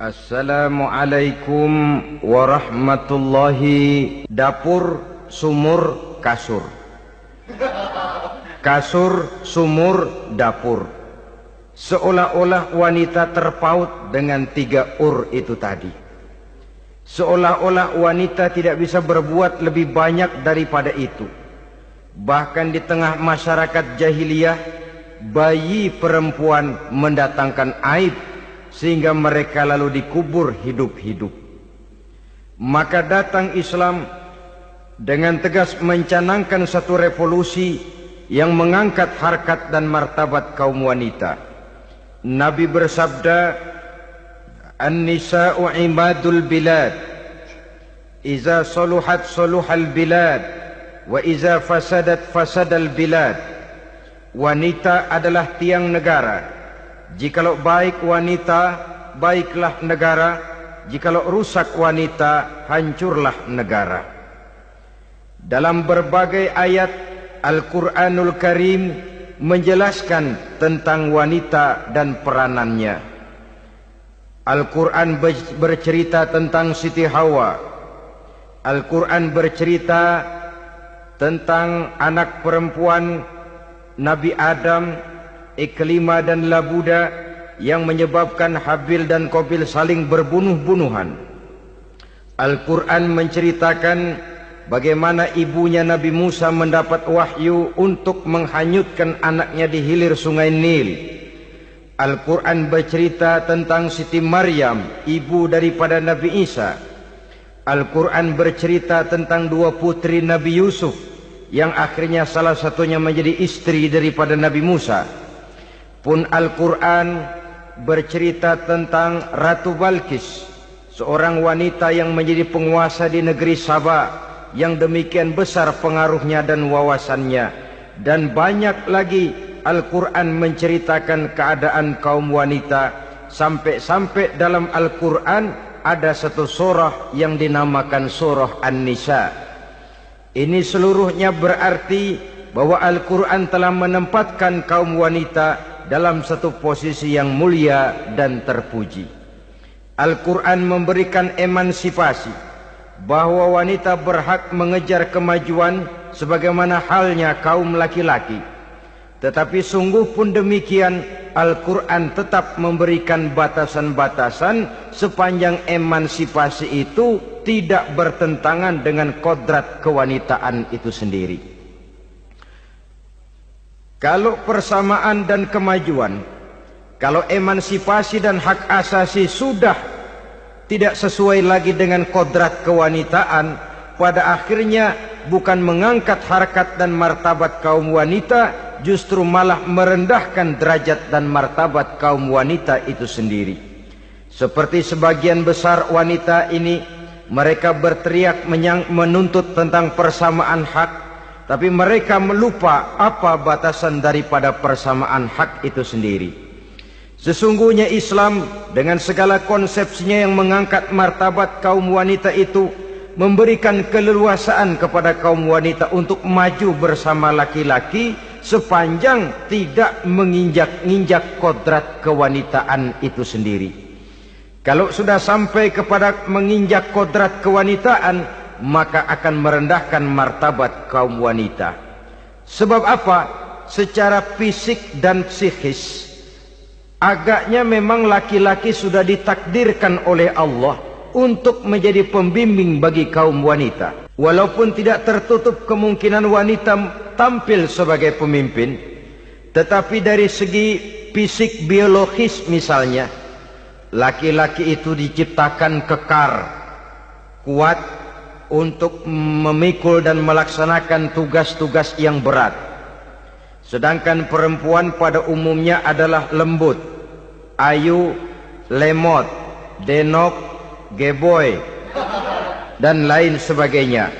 Assalamualaikum warahmatullahi. Dapur, sumur, kasur. Kasur, sumur, dapur. Seolah-olah wanita terpaut dengan 3 itu tadi. Seolah-olah wanita tidak bisa berbuat lebih banyak daripada itu. Bahkan di tengah masyarakat jahiliyah, bayi perempuan mendatangkan aib sehingga mereka lalu dikubur hidup-hidup. Maka datang Islam dengan tegas mencanangkan satu revolusi yang mengangkat harkat dan martabat kaum wanita. Nabi bersabda, "An-nisa'u imadul bilad, iza saluhat saluhal bilad, wa iza fasadat fasadal bilad." Wanita adalah tiang negara. Jikalau baik wanita, baiklah negara. Jikalau rusak wanita, hancurlah negara. Dalam berbagai ayat Al-Quranul Karim menjelaskan tentang wanita dan peranannya. Al-Quran bercerita tentang Siti Hawa. Al-Quran bercerita tentang anak perempuan Nabi Adam, Iklimah dan Labuda, yang menyebabkan Habil dan Qabil saling berbunuh-bunuhan. Al-Quran menceritakan bagaimana ibunya Nabi Musa mendapat wahyu untuk menghanyutkan anaknya di hilir sungai Nil. Al-Quran bercerita tentang Siti Maryam, ibu daripada Nabi Isa. Al-Quran bercerita tentang 2 putri Nabi Yusuf, yang akhirnya salah satunya menjadi istri daripada Nabi Musa. Pun Al-Quran bercerita tentang Ratu Balkis, seorang wanita yang menjadi penguasa di negeri Sabah, yang demikian besar pengaruhnya dan wawasannya. Dan banyak lagi Al-Quran menceritakan keadaan kaum wanita, sampai-sampai dalam Al-Quran ada satu surah yang dinamakan surah An-Nisa. Ini seluruhnya berarti bahwa Al-Quran telah menempatkan kaum wanita dalam satu posisi yang mulia dan terpuji. Al-Quran memberikan emansipasi, bahwa wanita berhak mengejar kemajuan sebagaimana halnya kaum laki-laki. Tetapi sungguh pun demikian, Al-Quran tetap memberikan batasan-batasan sepanjang emansipasi itu tidak bertentangan dengan kodrat kewanitaan itu sendiri. Kalau persamaan dan kemajuan, kalau emansipasi dan hak asasi sudah tidak sesuai lagi dengan kodrat kewanitaan, pada akhirnya bukan mengangkat harkat dan martabat kaum wanita, justru malah merendahkan derajat dan martabat kaum wanita itu sendiri. Seperti sebagian besar wanita ini, mereka berteriak menuntut tentang persamaan hak, tapi mereka melupa apa batasan daripada persamaan hak itu sendiri. Sesungguhnya Islam dengan segala konsepsinya yang mengangkat martabat kaum wanita itu, memberikan keleluasaan kepada kaum wanita untuk maju bersama laki-laki sepanjang tidak menginjak-injak kodrat kewanitaan itu sendiri. Kalau sudah sampai kepada menginjak kodrat kewanitaan, maka akan merendahkan martabat kaum wanita. Sebab apa? Secara fisik dan psikis, agaknya memang laki-laki sudah ditakdirkan oleh Allah untuk menjadi pembimbing bagi kaum wanita. Walaupun tidak tertutup kemungkinan wanita tampil sebagai pemimpin, tetapi dari segi fisik biologis misalnya, laki-laki itu diciptakan kekar, kuat untuk memikul dan melaksanakan tugas-tugas yang berat. Sedangkan perempuan pada umumnya adalah lembut, ayu, lemot, denok, geboy, dan lain sebagainya.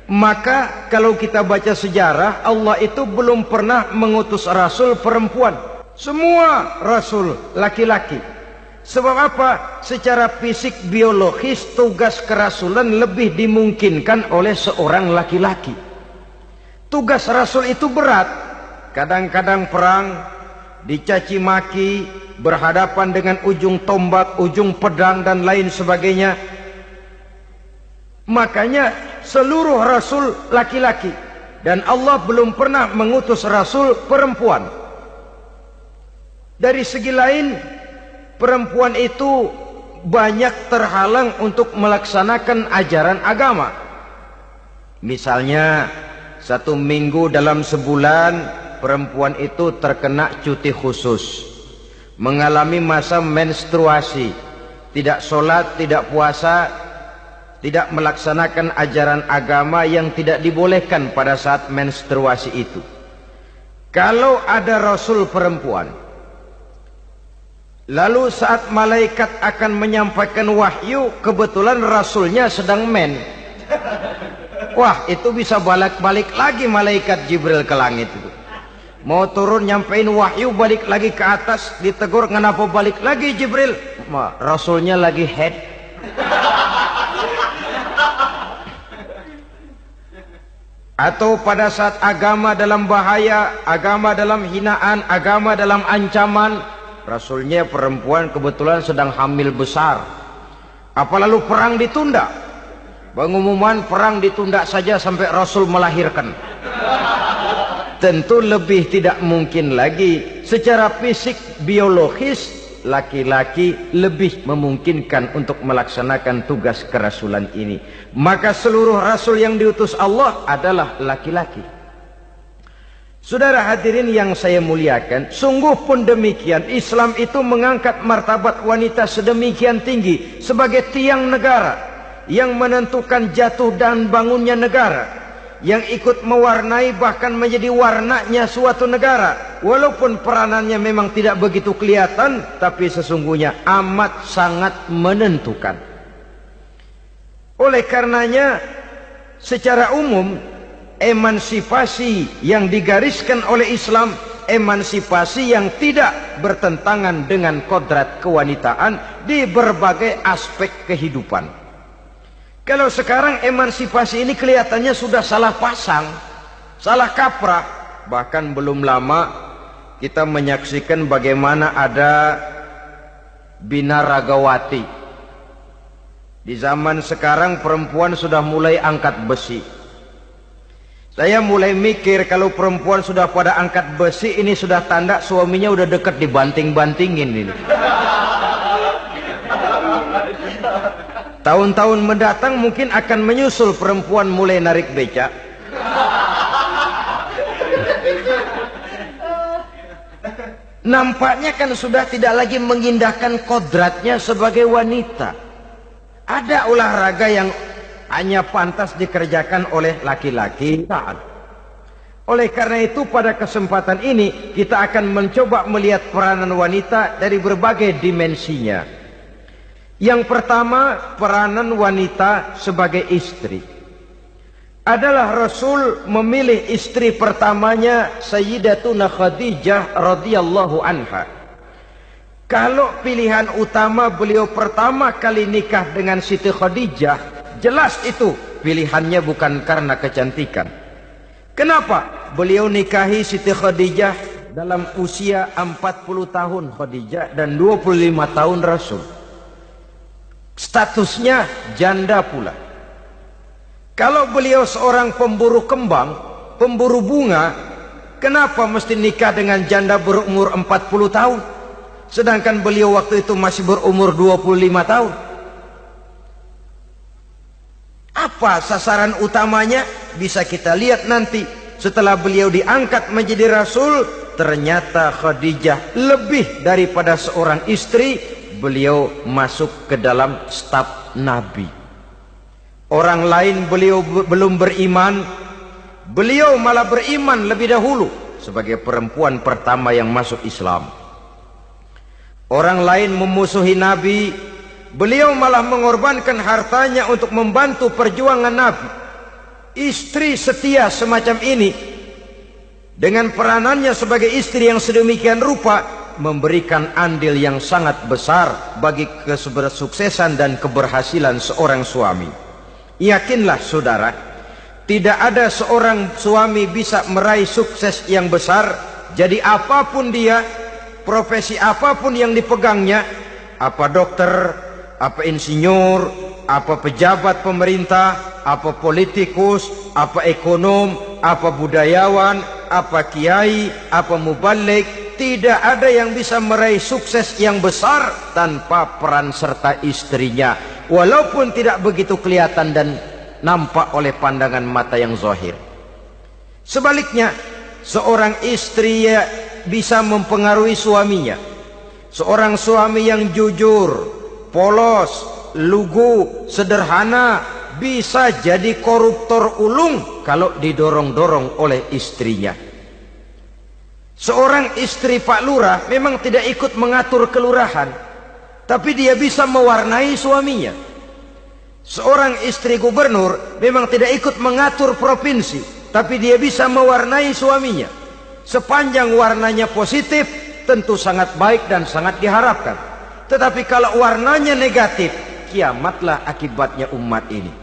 Maka kalau kita baca sejarah, Allah itu belum pernah mengutus rasul perempuan. Semua rasul laki-laki. Sebab apa? Secara fisik biologis tugas kerasulan lebih dimungkinkan oleh seorang laki-laki. Tugas rasul itu berat. Kadang-kadang perang, dicaci maki, berhadapan dengan ujung tombak, ujung pedang dan lain sebagainya. Makanya seluruh rasul laki-laki, dan Allah belum pernah mengutus rasul perempuan. Dari segi lain, perempuan itu banyak terhalang untuk melaksanakan ajaran agama. Misalnya 1 minggu dalam sebulan perempuan itu terkena cuti khusus, mengalami masa menstruasi, tidak sholat, tidak puasa, tidak melaksanakan ajaran agama yang tidak dibolehkan pada saat menstruasi itu. Kalau ada rasul perempuan, lalu saat malaikat akan menyampaikan wahyu, kebetulan rasulnya sedang wah, itu bisa balik-balik lagi malaikat Jibril ke langit itu. Mau turun nyampein wahyu, balik lagi ke atas, ditegur, kenapa balik lagi Jibril? Rasulnya lagi head. Atau pada saat agama dalam bahaya, agama dalam hinaan, agama dalam ancaman, rasulnya perempuan kebetulan sedang hamil besar. Apa lalu perang ditunda? Pengumuman perang ditunda saja sampai rasul melahirkan. Tentu lebih tidak mungkin lagi. Secara fisik biologis, laki-laki lebih memungkinkan untuk melaksanakan tugas kerasulan ini. Maka seluruh rasul yang diutus Allah adalah laki-laki. Saudara hadirin yang saya muliakan, sungguh pun demikian, Islam itu mengangkat martabat wanita sedemikian tinggi sebagai tiang negara yang menentukan jatuh dan bangunnya negara, yang ikut mewarnai bahkan menjadi warnanya suatu negara. Walaupun peranannya memang tidak begitu kelihatan, tapi sesungguhnya amat sangat menentukan. Oleh karenanya, secara umum, emansipasi yang digariskan oleh Islam, emansipasi yang tidak bertentangan dengan kodrat kewanitaan di berbagai aspek kehidupan. Kalau sekarang emansipasi ini kelihatannya sudah salah pasang, salah kaprah. Bahkan belum lama kita menyaksikan bagaimana ada binaragawati. Di zaman sekarang perempuan sudah mulai angkat besi. Saya mulai mikir kalau perempuan sudah pada angkat besi, ini sudah tanda suaminya udah dekat dibanting-bantingin ini. Tahun-tahun mendatang mungkin akan menyusul perempuan mulai narik becak. Nampaknya kan sudah tidak lagi mengindahkan kodratnya sebagai wanita. Ada olahraga yang hanya pantas dikerjakan oleh laki-laki. Oleh karena itu pada kesempatan ini kita akan mencoba melihat peranan wanita dari berbagai dimensinya. Yang pertama, peranan wanita sebagai istri. Adalah Rasul memilih istri pertamanya Sayyidatuna Khadijah radhiyallahu anha. Kalau pilihan utama beliau pertama kali nikah dengan Siti Khadijah, jelas itu pilihannya bukan karena kecantikan. Kenapa? Beliau nikahi Siti Khadijah dalam usia 40 tahun Khadijah dan 25 tahun Rasul. Statusnya janda pula. Kalau beliau seorang pemburu kembang, pemburu bunga, kenapa mesti nikah dengan janda berumur 40 tahun? Sedangkan beliau waktu itu masih berumur 25 tahun. Apa sasaran utamanya? Bisa kita lihat nanti. Setelah beliau diangkat menjadi Rasul, ternyata Khadijah lebih daripada seorang istri, beliau masuk ke dalam staf Nabi. Orang lain beliau belum beriman, beliau malah beriman lebih dahulu sebagai perempuan pertama yang masuk Islam. Orang lain memusuhi Nabi, beliau malah mengorbankan hartanya untuk membantu perjuangan Nabi. Istri setia semacam ini, dengan peranannya sebagai istri yang sedemikian rupa, memberikan andil yang sangat besar bagi kesuksesan dan keberhasilan seorang suami. Yakinlah saudara, tidak ada seorang suami bisa meraih sukses yang besar, jadi apapun dia, profesi apapun yang dipegangnya, apa dokter, apa insinyur, apa pejabat pemerintah, apa politikus, apa ekonom, apa budayawan, apa kiai, apa mubalik, tidak ada yang bisa meraih sukses yang besar tanpa peran serta istrinya, walaupun tidak begitu kelihatan dan nampak oleh pandangan mata yang zahir. Sebaliknya, seorang istri bisa mempengaruhi suaminya. Seorang suami yang jujur, polos, lugu, sederhana, bisa jadi koruptor ulung kalau didorong-dorong oleh istrinya. Seorang istri Pak Lurah memang tidak ikut mengatur kelurahan, tapi dia bisa mewarnai suaminya. Seorang istri gubernur memang tidak ikut mengatur provinsi, tapi dia bisa mewarnai suaminya. Sepanjang warnanya positif, tentu sangat baik dan sangat diharapkan. Tetapi kalau warnanya negatif, kiamatlah akibatnya umat ini.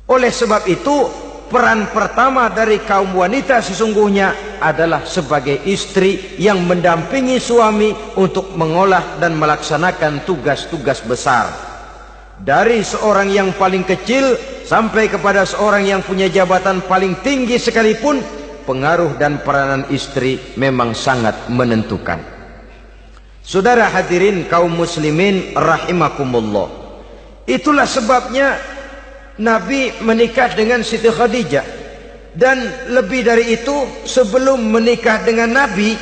Oleh sebab itu, peran pertama dari kaum wanita sesungguhnya adalah sebagai istri yang mendampingi suami untuk mengolah dan melaksanakan tugas-tugas besar. Dari seorang yang paling kecil sampai kepada seorang yang punya jabatan paling tinggi sekalipun, pengaruh dan peranan istri memang sangat menentukan. Saudara hadirin kaum muslimin rahimakumullah, itulah sebabnya Nabi menikah dengan Siti Khadijah. Dan lebih dari itu, sebelum menikah dengan Nabi,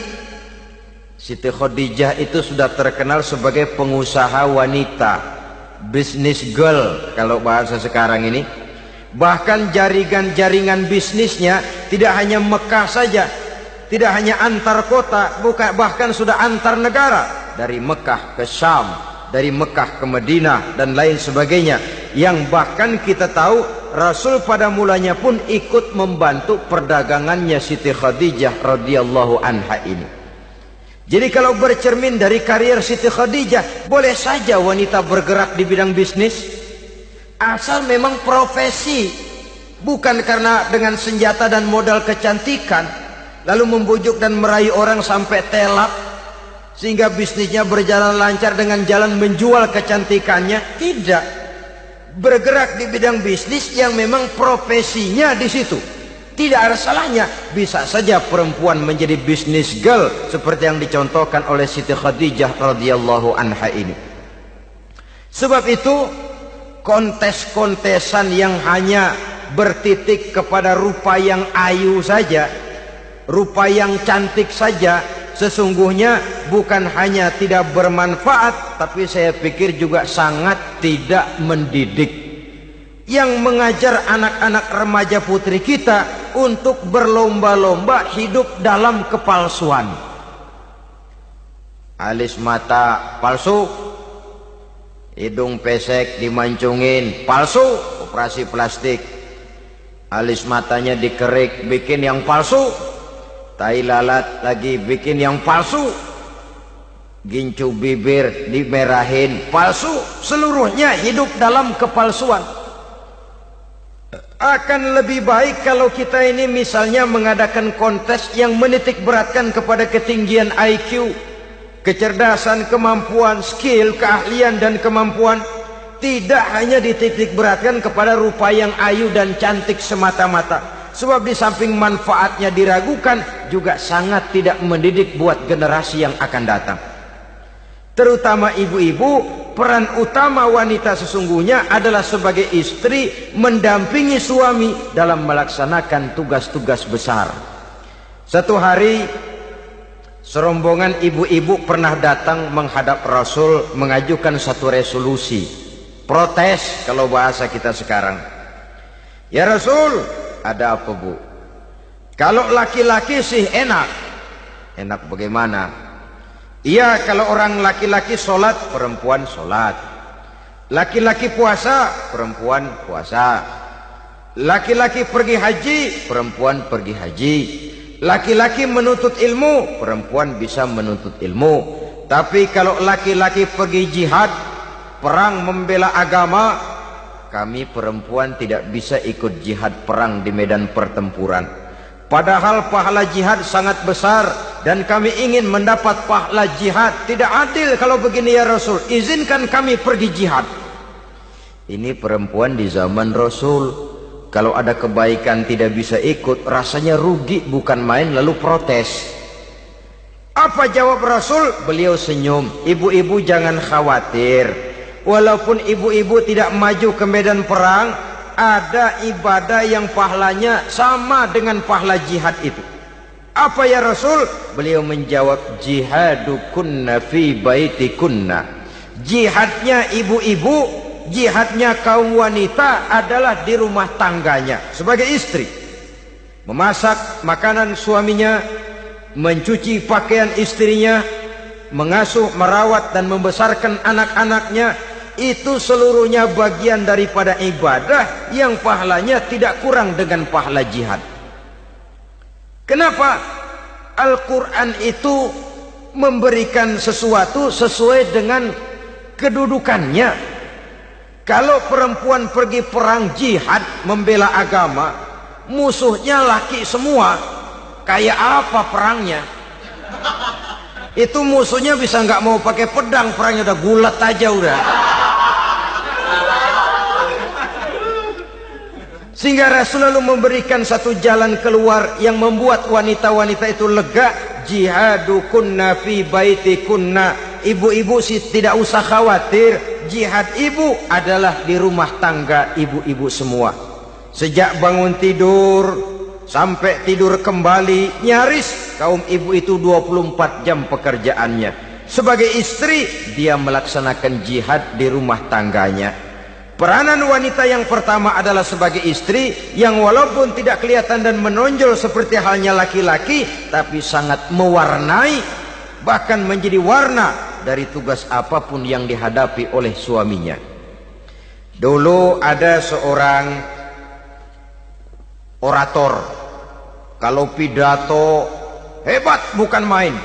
Siti Khadijah itu sudah terkenal sebagai pengusaha wanita, business girl kalau bahasa sekarang ini. Bahkan jaringan bisnisnya tidak hanya Mekah saja, tidak hanya antar kota, bahkan sudah antar negara, dari Mekah ke Syam, dari Mekah ke Madinah dan lain sebagainya, yang bahkan kita tahu Rasul pada mulanya pun ikut membantu perdagangannya Siti Khadijah radhiyallahu anha ini. Jadi kalau bercermin dari karier Siti Khadijah, boleh saja wanita bergerak di bidang bisnis, asal memang profesi, bukan karena dengan senjata dan modal kecantikan lalu membujuk dan merayu orang sampai telak sehingga bisnisnya berjalan lancar dengan jalan menjual kecantikannya. Tidak, bergerak di bidang bisnis yang memang profesinya di situ. Tidak ada salahnya. Bisa saja perempuan menjadi business girl seperti yang dicontohkan oleh Siti Khadijah radhiyallahu anha ini. Sebab itu, kontes-kontesan yang hanya bertitik kepada rupa yang ayu saja, rupa yang cantik saja, sesungguhnya bukan hanya tidak bermanfaat, tapi saya pikir juga sangat tidak mendidik. Yang mengajar anak-anak remaja putri kita untuk berlomba-lomba hidup dalam kepalsuan. Alis mata palsu, hidung pesek dimancungin, palsu, operasi plastik. Alis matanya dikerik, bikin yang palsu. Tai lalat lagi bikin yang palsu. Gincu bibir dimerahin, palsu. Seluruhnya hidup dalam kepalsuan. Akan lebih baik kalau kita ini misalnya mengadakan kontes yang menitik beratkan kepada ketinggian IQ, kecerdasan, kemampuan, skill, keahlian dan kemampuan. Tidak hanya dititik beratkan kepada rupa yang ayu dan cantik semata-mata. Sebab di samping manfaatnya diragukan, juga sangat tidak mendidik buat generasi yang akan datang. Terutama ibu-ibu, peran utama wanita sesungguhnya adalah sebagai istri mendampingi suami dalam melaksanakan tugas-tugas besar. Satu hari, serombongan ibu-ibu pernah datang menghadap Rasul mengajukan satu resolusi, protes kalau bahasa kita sekarang. Ya Rasul, ada apa bu? Kalau laki-laki sih enak. Enak bagaimana? Iya, kalau orang laki-laki sholat, perempuan sholat. Laki-laki puasa, perempuan puasa. Laki-laki pergi haji, perempuan pergi haji. Laki-laki menuntut ilmu, perempuan bisa menuntut ilmu. Tapi kalau laki-laki pergi jihad, perang membela agama, kami perempuan tidak bisa ikut jihad perang di medan pertempuran. Padahal pahala jihad sangat besar, dan kami ingin mendapat pahala jihad. Tidak adil kalau begini ya Rasul, izinkan kami pergi jihad. Ini perempuan di zaman Rasul. Kalau ada kebaikan tidak bisa ikut, rasanya rugi bukan main, lalu protes. Apa jawab Rasul? Beliau senyum. Ibu-ibu jangan khawatir. Walaupun ibu-ibu tidak maju ke medan perang, ada ibadah yang pahalanya sama dengan pahala jihad itu. Apa ya Rasul? Beliau menjawab, jihadukunna fi baitikunna. Jihadnya ibu-ibu, jihadnya kaum wanita adalah di rumah tangganya sebagai istri. Memasak makanan suaminya, mencuci pakaian istrinya, mengasuh, merawat dan membesarkan anak-anaknya, itu seluruhnya bagian daripada ibadah yang pahalanya tidak kurang dengan pahala jihad. Kenapa? Al-Quran itu memberikan sesuatu sesuai dengan kedudukannya. Kalau perempuan pergi perang jihad membela agama, musuhnya laki semua, kayak apa perangnya? Itu musuhnya bisa nggak mau pakai pedang, perangnya udah gulat aja udah. Sehingga Rasul lalu memberikan satu jalan keluar yang membuat wanita-wanita itu lega. Jihadukunna fi baitikunna. Ibu-ibu sih tidak usah khawatir, jihad ibu adalah di rumah tangga ibu-ibu semua. Sejak bangun tidur sampai tidur kembali, nyaris kaum ibu itu 24 jam pekerjaannya. Sebagai istri, dia melaksanakan jihad di rumah tangganya. Peranan wanita yang pertama adalah sebagai istri, yang walaupun tidak kelihatan dan menonjol seperti halnya laki-laki, tapi sangat mewarnai, bahkan menjadi warna dari tugas apapun yang dihadapi oleh suaminya. Dulu ada seorang orator, kalau pidato hebat bukan main.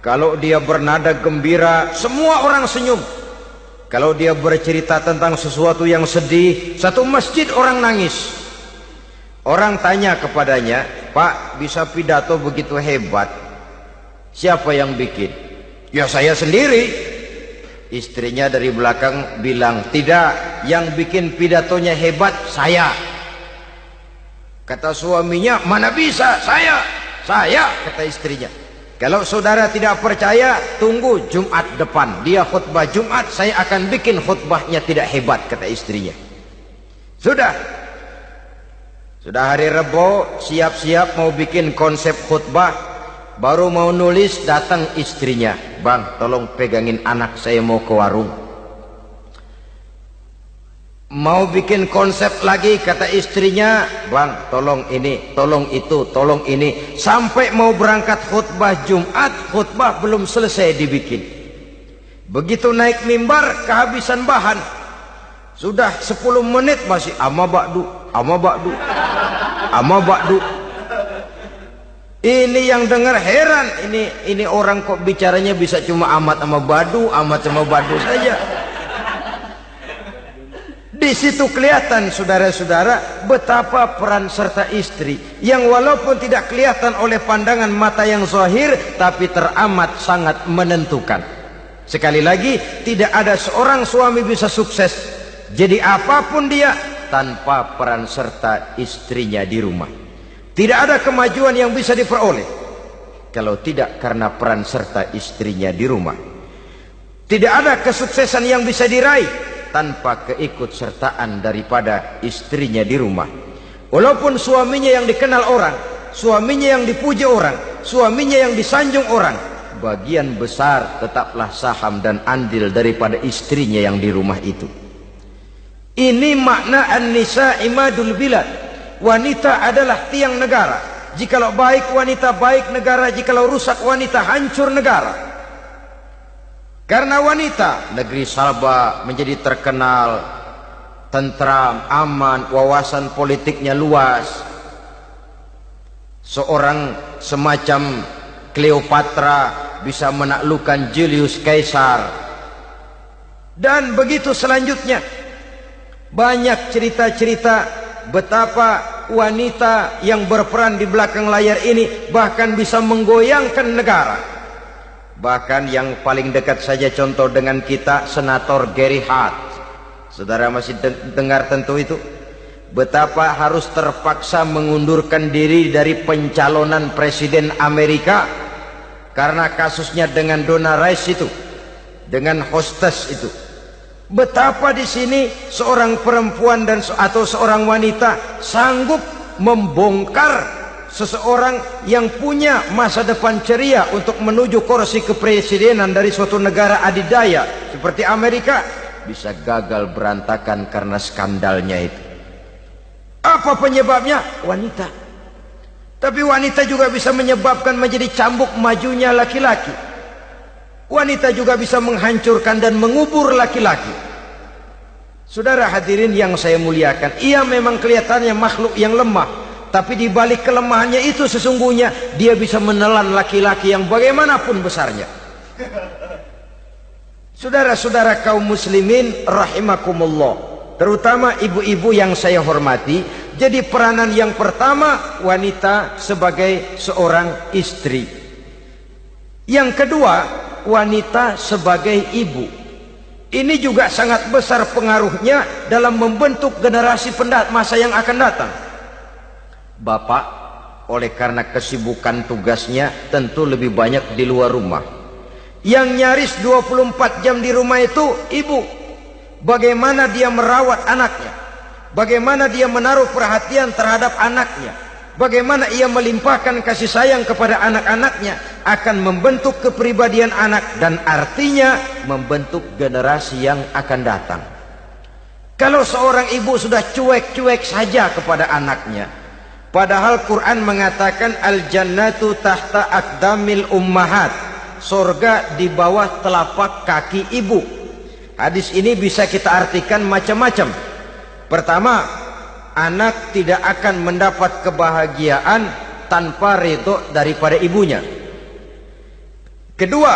Kalau dia bernada gembira, semua orang senyum. Kalau dia bercerita tentang sesuatu yang sedih, satu masjid orang nangis. Orang tanya kepadanya, Pak, bisa pidato begitu hebat, siapa yang bikin? Ya saya sendiri. Istrinya dari belakang bilang, tidak, yang bikin pidatonya hebat saya. Kata suaminya, mana bisa, saya, kata istrinya. Kalau saudara tidak percaya, tunggu Jumat depan, dia khutbah Jumat, saya akan bikin khutbahnya tidak hebat, kata istrinya. Sudah hari Rebo, siap-siap mau bikin konsep khutbah, baru mau nulis, datang istrinya, Bang, tolong pegangin anak, saya mau ke warung. Mau bikin konsep lagi, kata istrinya, Bang, tolong ini, tolong itu, tolong ini. Sampai mau berangkat khutbah Jumat, khutbah belum selesai dibikin. Begitu naik mimbar, kehabisan bahan. Sudah 10 menit masih ama bakdu. Ini yang dengar heran, ini orang kok bicaranya bisa cuma amat sama badu saja. Di situ kelihatan saudara-saudara betapa peran serta istri yang walaupun tidak kelihatan oleh pandangan mata yang zahir, tapi teramat sangat menentukan. Sekali lagi, tidak ada seorang suami bisa sukses jadi apapun dia tanpa peran serta istrinya di rumah. Tidak ada kemajuan yang bisa diperoleh kalau tidak karena peran serta istrinya di rumah. Tidak ada kesuksesan yang bisa diraih tanpa keikutsertaan daripada istrinya di rumah. Walaupun suaminya yang dikenal orang, suaminya yang dipuji orang, suaminya yang disanjung orang, bagian besar tetaplah saham dan andil daripada istrinya yang di rumah itu. Ini makna an-nisa imadul bilad. Wanita adalah tiang negara. Jikalau baik wanita, baik negara. Jikalau rusak wanita, hancur negara. Karena wanita, negeri Sabah menjadi terkenal, tentram, aman, wawasan politiknya luas. Seorang semacam Cleopatra bisa menaklukkan Julius Caesar. Dan begitu selanjutnya. Banyak cerita-cerita betapa wanita yang berperan di belakang layar ini bahkan bisa menggoyangkan negara. Bahkan yang paling dekat saja contoh dengan kita, Senator Gary Hart. Saudara masih dengar tentu itu, betapa harus terpaksa mengundurkan diri dari pencalonan presiden Amerika karena kasusnya dengan Donna Rice itu, dengan hostess itu. Betapa di sini seorang perempuan atau seorang wanita sanggup membongkar seseorang yang punya masa depan ceria untuk menuju kursi kepresidenan dari suatu negara adidaya seperti Amerika, bisa gagal berantakan karena skandalnya itu. Apa penyebabnya? Wanita. Tapi wanita juga bisa menyebabkan menjadi cambuk majunya laki-laki. Wanita juga bisa menghancurkan dan mengubur laki-laki. Saudara hadirin yang saya muliakan, ia memang kelihatannya makhluk yang lemah, tapi di balik kelemahannya itu sesungguhnya dia bisa menelan laki-laki yang bagaimanapun besarnya. Saudara-saudara kaum muslimin rahimakumullah, terutama ibu-ibu yang saya hormati, jadi peranan yang pertama wanita sebagai seorang istri. Yang kedua, wanita sebagai ibu. Ini juga sangat besar pengaruhnya dalam membentuk generasi masa yang akan datang. Bapak, oleh karena kesibukan tugasnya, tentu lebih banyak di luar rumah. Yang nyaris 24 jam di rumah itu ibu. Bagaimana dia merawat anaknya, bagaimana dia menaruh perhatian terhadap anaknya, bagaimana ia melimpahkan kasih sayang kepada anak-anaknya, akan membentuk kepribadian anak dan artinya membentuk generasi yang akan datang. Kalau seorang ibu sudah cuek-cuek saja kepada anaknya, padahal Quran mengatakan al-jannatu tahta aqdamil ummahat, surga di bawah telapak kaki ibu. Hadis ini bisa kita artikan macam-macam. Pertama, anak tidak akan mendapat kebahagiaan tanpa ridho daripada ibunya. Kedua,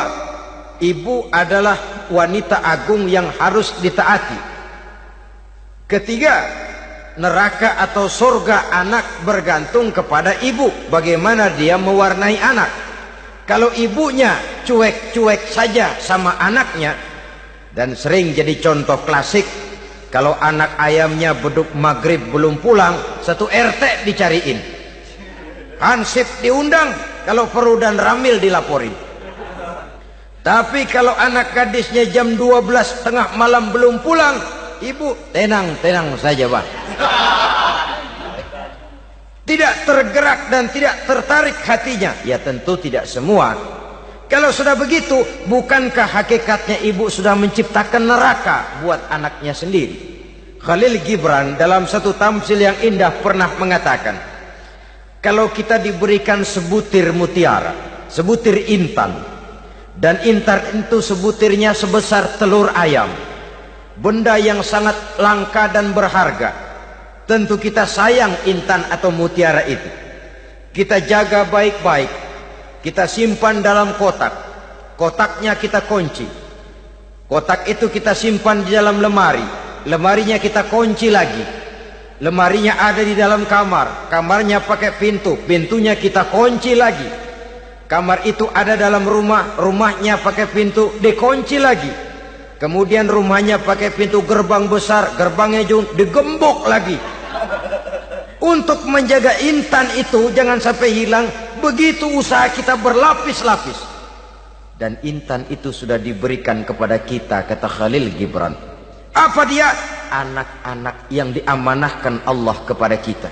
ibu adalah wanita agung yang harus ditaati. Ketiga, neraka atau surga anak bergantung kepada ibu, bagaimana dia mewarnai anak. Kalau ibunya cuek-cuek saja sama anaknya, dan sering jadi contoh klasik, kalau anak ayamnya beduk maghrib belum pulang, satu RT dicariin, hansip diundang, kalau perlu dan ramil dilaporin. Tapi kalau anak gadisnya jam 12 tengah malam belum pulang, ibu tenang-tenang saja Pak, tidak tergerak dan tidak tertarik hatinya. Ya tentu tidak semua. Kalau sudah begitu, bukankah hakikatnya ibu sudah menciptakan neraka buat anaknya sendiri? Khalil Gibran dalam satu tamsil yang indah pernah mengatakan, kalau kita diberikan sebutir mutiara, sebutir intan, dan intan itu sebutirnya sebesar telur ayam, benda yang sangat langka dan berharga, tentu kita sayang intan atau mutiara itu. Kita jaga baik-baik, kita simpan dalam kotak, kotaknya kita kunci, kotak itu kita simpan di dalam lemari, lemarinya kita kunci lagi, lemarinya ada di dalam kamar, kamarnya pakai pintu, pintunya kita kunci lagi, kamar itu ada dalam rumah, rumahnya pakai pintu, dikunci lagi, kemudian rumahnya pakai pintu gerbang besar, gerbangnya juga digembok lagi. Untuk menjaga intan itu jangan sampai hilang, begitu usaha kita berlapis-lapis. Dan intan itu sudah diberikan kepada kita, kata Khalil Gibran. Apa dia? Anak-anak yang diamanahkan Allah kepada kita.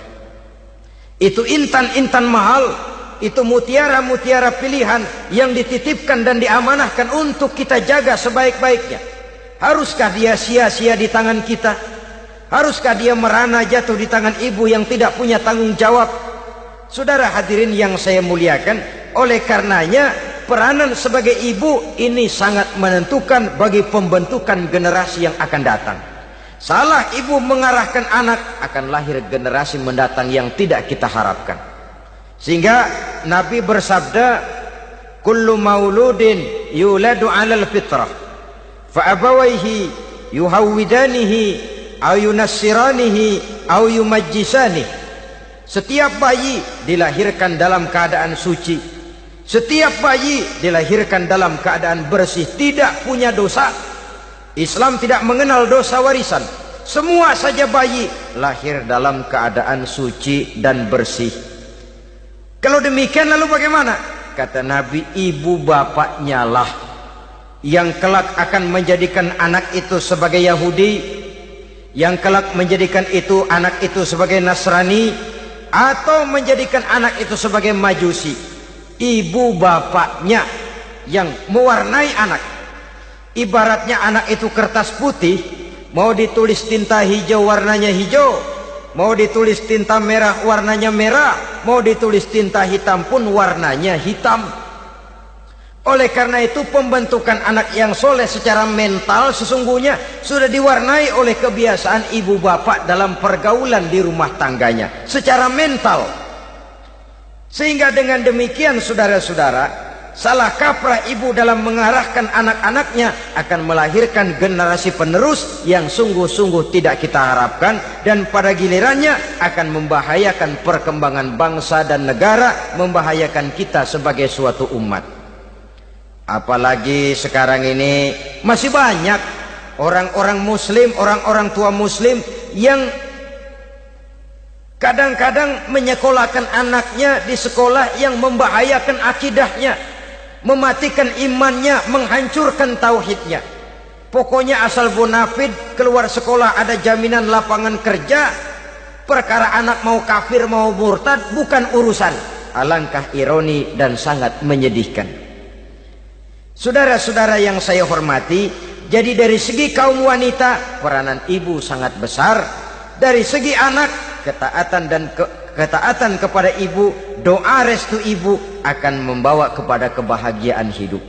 Itu intan-intan mahal, itu mutiara-mutiara pilihan yang dititipkan dan diamanahkan untuk kita jaga sebaik-baiknya. Haruskah dia sia-sia di tangan kita? Haruskah dia merana jatuh di tangan ibu yang tidak punya tanggung jawab? Saudara hadirin yang saya muliakan, oleh karenanya peranan sebagai ibu ini sangat menentukan bagi pembentukan generasi yang akan datang. Salah ibu mengarahkan anak, akan lahir generasi mendatang yang tidak kita harapkan. Sehingga Nabi bersabda, kullu mauludin yuladu 'alal fitrah fa abawaihi yuhawwidanihi aw yunassiranihi aw yumajjisanihi. Setiap bayi dilahirkan dalam keadaan suci. Setiap bayi dilahirkan dalam keadaan bersih, tidak punya dosa. Islam tidak mengenal dosa warisan. Semua saja bayi lahir dalam keadaan suci dan bersih. Kalau demikian lalu bagaimana? Kata Nabi, ibu bapaknya lah yang kelak akan menjadikan anak itu sebagai Yahudi, yang kelak menjadikan itu anak itu sebagai Nasrani, atau menjadikan anak itu sebagai Majusi. Ibu bapaknya yang mewarnai anak. Ibaratnya anak itu kertas putih, mau ditulis tinta hijau warnanya hijau, mau ditulis tinta merah warnanya merah, mau ditulis tinta hitam pun warnanya hitam. Oleh karena itu pembentukan anak yang soleh secara mental sesungguhnya sudah diwarnai oleh kebiasaan ibu bapak dalam pergaulan di rumah tangganya secara mental. Sehingga dengan demikian saudara-saudara, salah kaprah ibu dalam mengarahkan anak-anaknya akan melahirkan generasi penerus yang sungguh-sungguh tidak kita harapkan, dan pada gilirannya akan membahayakan perkembangan bangsa dan negara, membahayakan kita sebagai suatu umat. Apalagi sekarang ini masih banyak orang-orang muslim, orang-orang tua muslim yang kadang-kadang menyekolahkan anaknya di sekolah yang membahayakan akidahnya, mematikan imannya, menghancurkan tauhidnya. Pokoknya asal bonafid keluar sekolah ada jaminan lapangan kerja. Perkara anak mau kafir mau murtad bukan urusan. Alangkah ironi dan sangat menyedihkan. Saudara-saudara yang saya hormati, jadi dari segi kaum wanita peranan ibu sangat besar. Dari segi anak, ketaatan kepada ibu, doa restu ibu akan membawa kepada kebahagiaan hidup.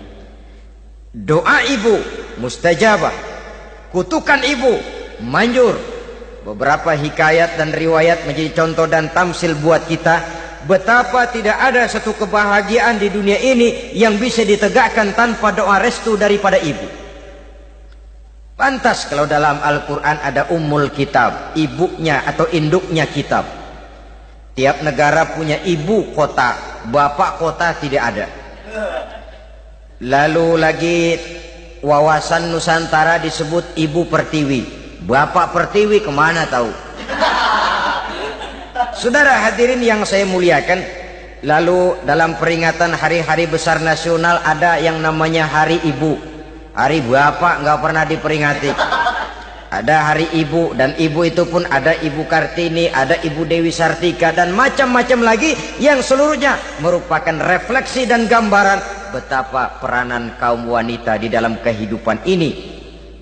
Doa ibu mustajabah, kutukan ibu manjur. Beberapa hikayat dan riwayat menjadi contoh dan tamsil buat kita betapa tidak ada satu kebahagiaan di dunia ini yang bisa ditegakkan tanpa doa restu daripada ibu. Pantas kalau dalam Al-Quran ada ummul kitab, ibunya atau induknya kitab. Tiap negara punya ibu kota, bapak kota tidak ada. Lalu lagi wawasan Nusantara disebut ibu pertiwi, bapak pertiwi kemana tahu. Saudara hadirin yang saya muliakan, lalu dalam peringatan hari-hari besar nasional ada yang namanya Hari Ibu. Hari bapak nggak pernah diperingati. Ada hari ibu, dan ibu itu pun ada Ibu Kartini, ada Ibu Dewi Sartika, dan macam-macam lagi yang seluruhnya merupakan refleksi dan gambaran betapa peranan kaum wanita di dalam kehidupan ini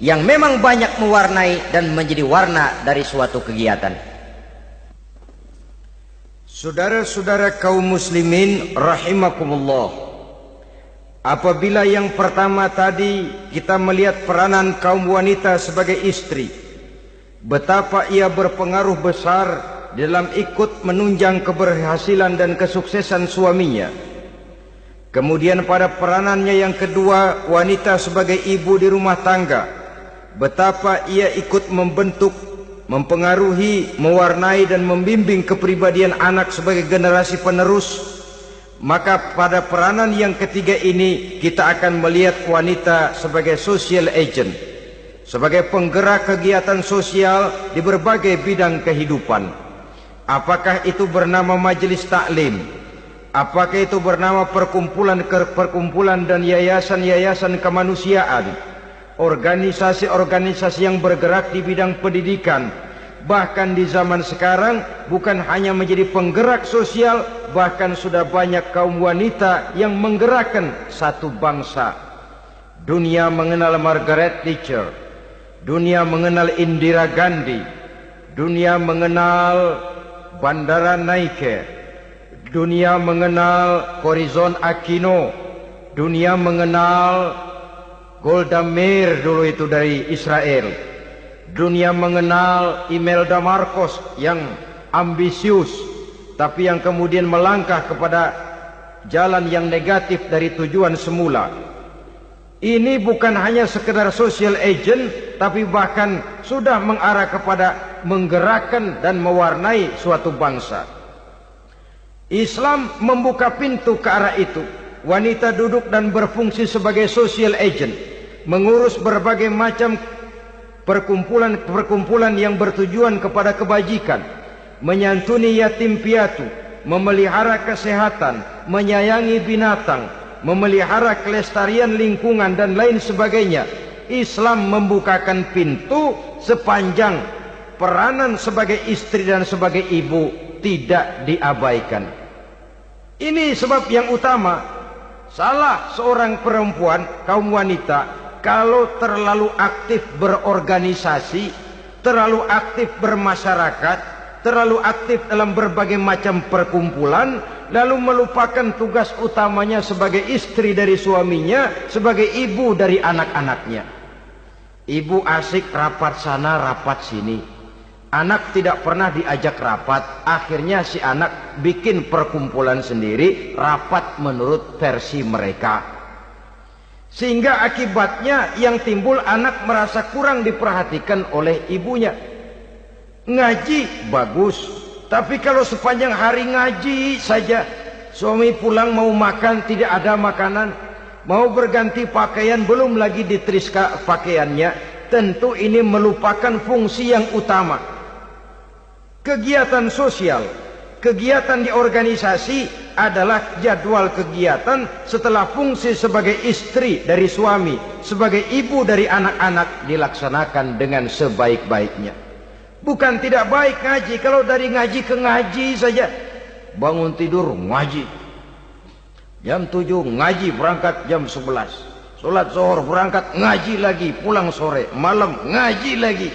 yang memang banyak mewarnai dan menjadi warna dari suatu kegiatan. Saudara-saudara kaum muslimin rahimakumullah, apabila yang pertama tadi kita melihat peranan kaum wanita sebagai istri, betapa ia berpengaruh besar dalam ikut menunjang keberhasilan dan kesuksesan suaminya. Kemudian pada peranannya yang kedua, wanita sebagai ibu di rumah tangga, betapa ia ikut membentuk, mempengaruhi, mewarnai dan membimbing kepribadian anak sebagai generasi penerus. Maka pada peranan yang ketiga ini kita akan melihat wanita sebagai social agent, sebagai penggerak kegiatan sosial di berbagai bidang kehidupan. Apakah itu bernama majelis taklim, apakah itu bernama perkumpulan dan yayasan-yayasan kemanusiaan, organisasi-organisasi yang bergerak di bidang pendidikan. Bahkan di zaman sekarang bukan hanya menjadi penggerak sosial, bahkan sudah banyak kaum wanita yang menggerakkan satu bangsa. Dunia mengenal Margaret Thatcher, dunia mengenal Indira Gandhi, dunia mengenal Bandara Naike, dunia mengenal Corazon Aquino, dunia mengenal Golda Meir dulu itu dari Israel. Dunia mengenal Imelda Marcos yang ambisius, tapi yang kemudian melangkah kepada jalan yang negatif dari tujuan semula. Ini bukan hanya sekedar social agent, tapi bahkan sudah mengarah kepada menggerakkan dan mewarnai suatu bangsa. Islam membuka pintu ke arah itu. Wanita duduk dan berfungsi sebagai social agent, mengurus berbagai macam perkumpulan-perkumpulan yang bertujuan kepada kebajikan, menyantuni yatim piatu, memelihara kesehatan, menyayangi binatang, memelihara kelestarian lingkungan dan lain sebagainya. Islam membukakan pintu sepanjang peranan sebagai istri dan sebagai ibu tidak diabaikan. Ini sebab yang utama. Salah seorang perempuan, kaum wanita, kalau terlalu aktif berorganisasi, terlalu aktif bermasyarakat, terlalu aktif dalam berbagai macam perkumpulan, lalu melupakan tugas utamanya sebagai istri dari suaminya, sebagai ibu dari anak-anaknya. Ibu asik rapat sana, rapat sini. Anak tidak pernah diajak rapat, akhirnya si anak bikin perkumpulan sendiri, rapat menurut versi mereka. Sehingga akibatnya yang timbul anak merasa kurang diperhatikan oleh ibunya. Ngaji bagus, tapi kalau sepanjang hari ngaji saja, suami pulang mau makan tidak ada makanan, mau berganti pakaian belum lagi diteriska pakaiannya, tentu ini melupakan fungsi yang utama. Kegiatan sosial, kegiatan di organisasi adalah jadwal kegiatan setelah fungsi sebagai istri dari suami, sebagai ibu dari anak-anak dilaksanakan dengan sebaik-baiknya. Bukan tidak baik ngaji, kalau dari ngaji ke ngaji saja. Bangun tidur ngaji, jam 7 ngaji, berangkat jam 11. Sholat zuhur berangkat ngaji lagi, pulang sore, malam ngaji lagi.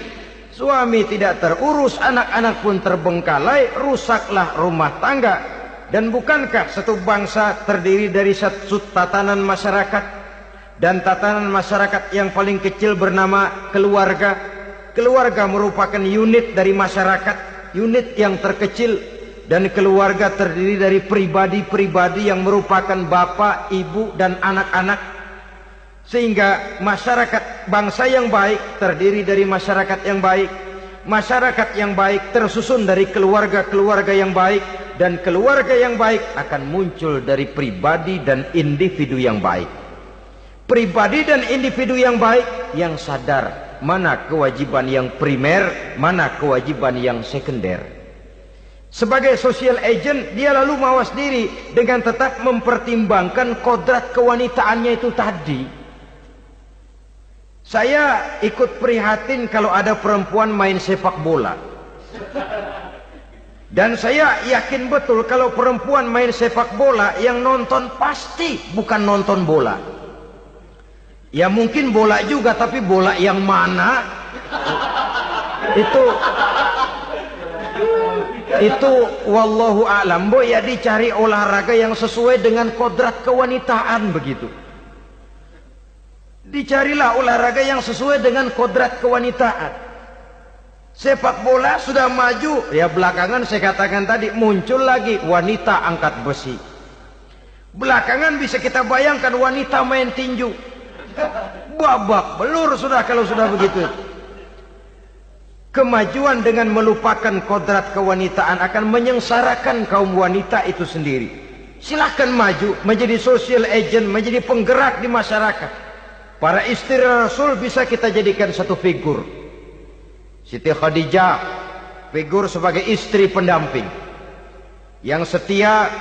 Suami tidak terurus, anak-anak pun terbengkalai, rusaklah rumah tangga. Dan bukankah satu bangsa terdiri dari satu tatanan masyarakat, dan tatanan masyarakat yang paling kecil bernama keluarga. Keluarga merupakan unit dari masyarakat, unit yang terkecil, dan keluarga terdiri dari pribadi-pribadi yang merupakan bapak, ibu, dan anak-anak. Sehingga masyarakat bangsa yang baik terdiri dari masyarakat yang baik. Masyarakat yang baik tersusun dari keluarga-keluarga yang baik. Dan keluarga yang baik akan muncul dari pribadi dan individu yang baik. Pribadi dan individu yang baik yang sadar mana kewajiban yang primer, mana kewajiban yang sekunder. Sebagai social agent, dia lalu mawas diri dengan tetap mempertimbangkan kodrat kewanitaannya itu tadi. Saya ikut prihatin kalau ada perempuan main sepak bola. Dan saya yakin betul kalau perempuan main sepak bola, yang nonton pasti bukan nonton bola. Ya mungkin bola juga, tapi bola yang mana? Itu wallahu a'lam. Ya dicari olahraga yang sesuai dengan kodrat kewanitaan begitu. Dicarilah olahraga yang sesuai dengan kodrat kewanitaan. Sepak bola sudah maju, ya belakangan saya katakan tadi muncul lagi wanita angkat besi. Belakangan bisa kita bayangkan wanita main tinju. Babak belur sudah kalau sudah begitu. Kemajuan dengan melupakan kodrat kewanitaan akan menyengsarakan kaum wanita itu sendiri. Silahkan maju menjadi social agent, menjadi penggerak di masyarakat. Para istri Rasul bisa kita jadikan satu figur. Siti Khadijah, figur sebagai istri pendamping yang setia.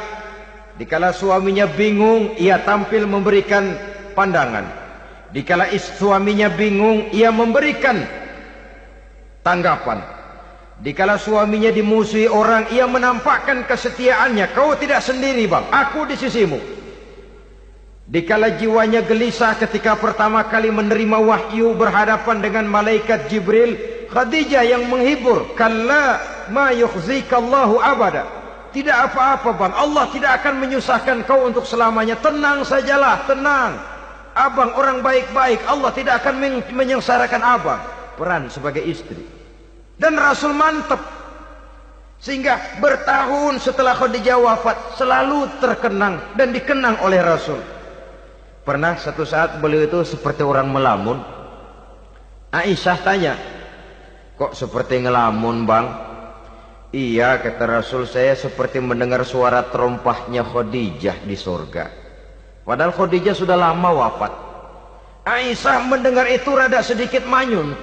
Dikala suaminya bingung, ia tampil memberikan pandangan. Dikala suaminya bingung, ia memberikan tanggapan. Dikala suaminya dimusuhi orang, ia menampakkan kesetiaannya. Kau tidak sendiri bang, aku di sisimu. Dikala jiwanya gelisah ketika pertama kali menerima wahyu berhadapan dengan malaikat Jibril, Khadijah yang menghibur. Kalla ma yukhzikallahu abada. Tidak apa-apa bang, Allah tidak akan menyusahkan kau untuk selamanya. Tenang sajalah, tenang. Abang orang baik-baik, Allah tidak akan menyengsarakan abang. Peran sebagai istri. Dan Rasul mantap. Sehingga bertahun setelah Khadijah wafat, selalu terkenang dan dikenang oleh Rasul. Pernah satu saat beliau itu seperti orang melamun. Aisyah tanya, kok seperti ngelamun bang? Iya, kata Rasul, saya seperti mendengar suara terompahnya Khadijah di surga. Padahal Khadijah sudah lama wafat. Aisyah mendengar itu rada sedikit manyun.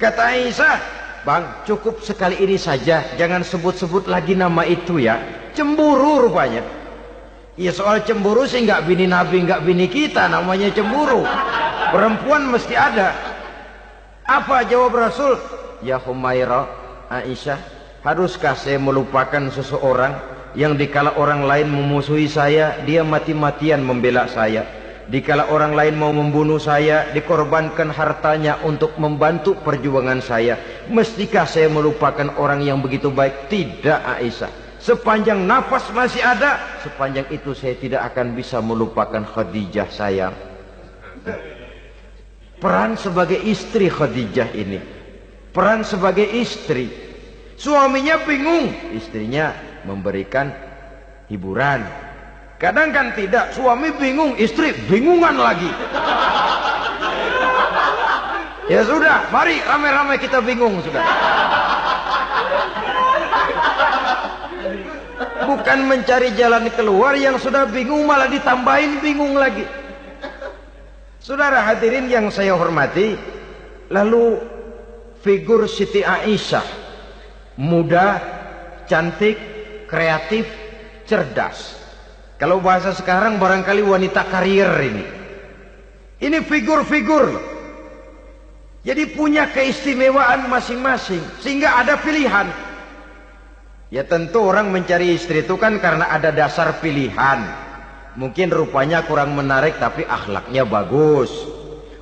Kata Aisyah, bang, cukup sekali ini saja, jangan sebut-sebut lagi nama itu ya. Cemburu rupanya. Ya soal cemburu sih nggak bini Nabi, nggak bini kita, namanya cemburu. Perempuan mesti ada. Apa jawab Rasul? Ya Humairah, Aisyah, haruskah saya melupakan seseorang yang dikala orang lain memusuhi saya, dia mati-matian membela saya. Dikala orang lain mau membunuh saya, dikorbankan hartanya untuk membantu perjuangan saya. Mestikah saya melupakan orang yang begitu baik? Tidak, Aisyah. Sepanjang nafas masih ada, sepanjang itu saya tidak akan bisa melupakan Khadijah sayang. Peran sebagai istri Khadijah ini, peran sebagai istri. Suaminya bingung, istrinya memberikan hiburan. Kadang kan tidak, suami bingung, istri bingungan lagi. Ya sudah, mari ramai-ramai kita bingung sudah. Bukan mencari jalan keluar, yang sudah bingung malah ditambahin bingung lagi. Saudara hadirin yang saya hormati, lalu figur Siti Aisyah, muda, cantik, kreatif, cerdas. Kalau bahasa sekarang barangkali wanita karier ini. Ini figur-figur. Jadi punya keistimewaan masing-masing, sehingga ada pilihan. Ya tentu orang mencari istri itu kan karena ada dasar pilihan. Mungkin rupanya kurang menarik tapi akhlaknya bagus.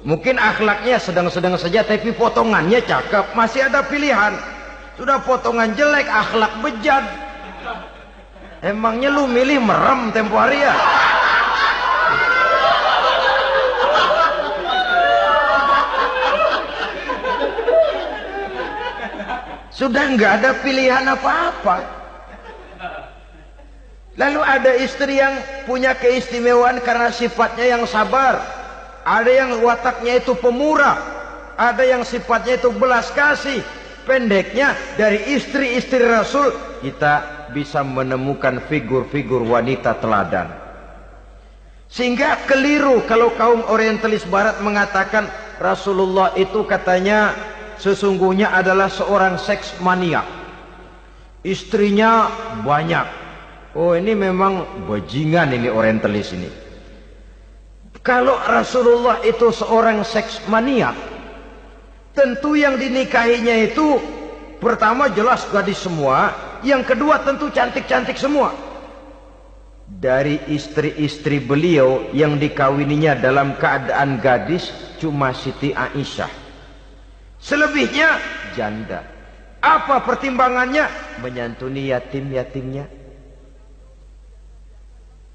Mungkin akhlaknya sedang-sedang saja tapi potongannya cakep. Masih ada pilihan. Sudah potongan jelek, akhlak bejat. Emangnya lu milih merem tempo hari ya? Sudah nggak ada pilihan apa-apa. Lalu ada istri yang punya keistimewaan karena sifatnya yang sabar. Ada yang wataknya itu pemurah. Ada yang sifatnya itu belas kasih. Pendeknya, dari istri-istri Rasul kita bisa menemukan figur-figur wanita teladan. Sehingga keliru kalau kaum orientalis barat mengatakan Rasulullah itu katanya sesungguhnya adalah seorang seks maniak. Istrinya banyak. Oh ini memang bajingan ini orientalis ini. Kalau Rasulullah itu seorang seks maniak, tentu yang dinikahinya itu pertama jelas gadis semua, yang kedua tentu cantik-cantik semua. Dari istri-istri beliau yang dikawininya dalam keadaan gadis cuma Siti Aisyah. Selebihnya janda. Apa pertimbangannya? Menyantuni yatim-yatimnya,